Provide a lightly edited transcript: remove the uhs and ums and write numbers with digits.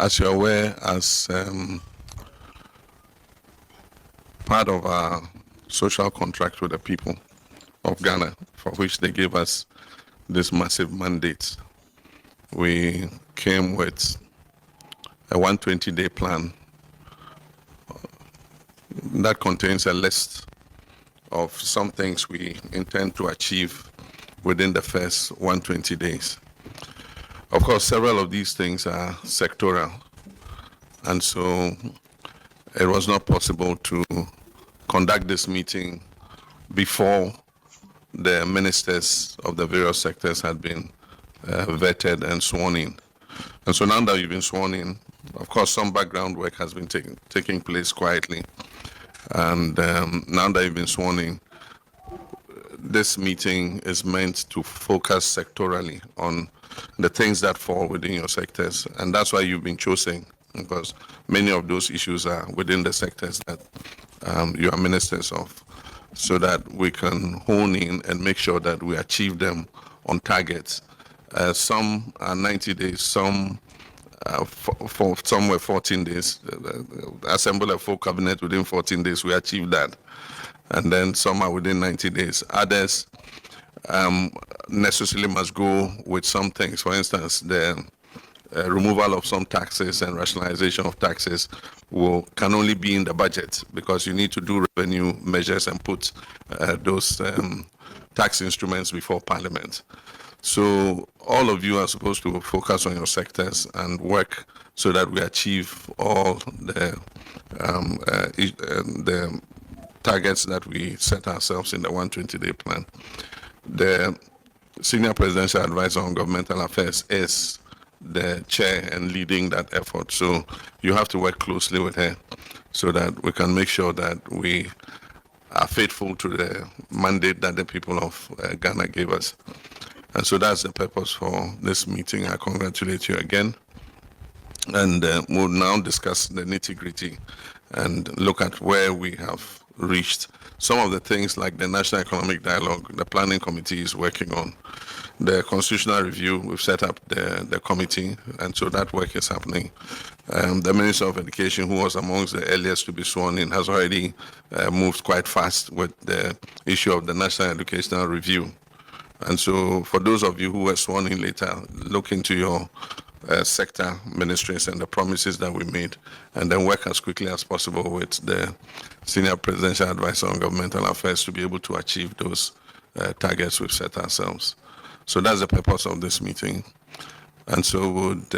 As you're aware, as part of our social contract with the people of Ghana, for which they gave us this massive mandate, we came with a 120-day plan that contains a list of some things we intend to achieve within the first 120 days. Of course, several of these things are sectoral, and so it was not possible to conduct this meeting before the ministers of the various sectors had been vetted and sworn in. And so now that you've been sworn in, of course, some background work has been taking place quietly. And now that you've been sworn in, this meeting is meant to focus sectorally on the things that fall within your sectors. And that's why you've been chosen, because many of those issues are within the sectors that you are ministers of, so that we can hone in and make sure that we achieve them on targets. Some are 90 days, some for some were 14 days. Assemble a full cabinet within 14 days, we achieved that. And then some are within 90 days. Others necessarily must go with some things. For instance, the removal of some taxes and rationalization of taxes can only be in the budget, because you need to do revenue measures and put those tax instruments before Parliament. So all of you are supposed to focus on your sectors and work so that we achieve all the targets that we set ourselves in the 120-day plan. The Senior Presidential Advisor on Governmental Affairs is the chair and leading that effort. So you have to work closely with her so that we can make sure that we are faithful to the mandate that the people of Ghana gave us. And so that's the purpose for this meeting. I congratulate you again. And we'll now discuss the nitty-gritty and look at where we have reached. Some of the things like the National Economic Dialogue, the Planning Committee is working on. The Constitutional Review, we've set up the committee, and so that work is happening. The Minister of Education, who was amongst the earliest to be sworn in, has already moved quite fast with the issue of the National Educational Review. And so for those of you who were sworn in later, look into your sector ministries and the promises that we made, and then work as quickly as possible with the Senior Presidential Advisor on Governmental Affairs to be able to achieve those targets we've set ourselves. So that's the purpose of this meeting. And so would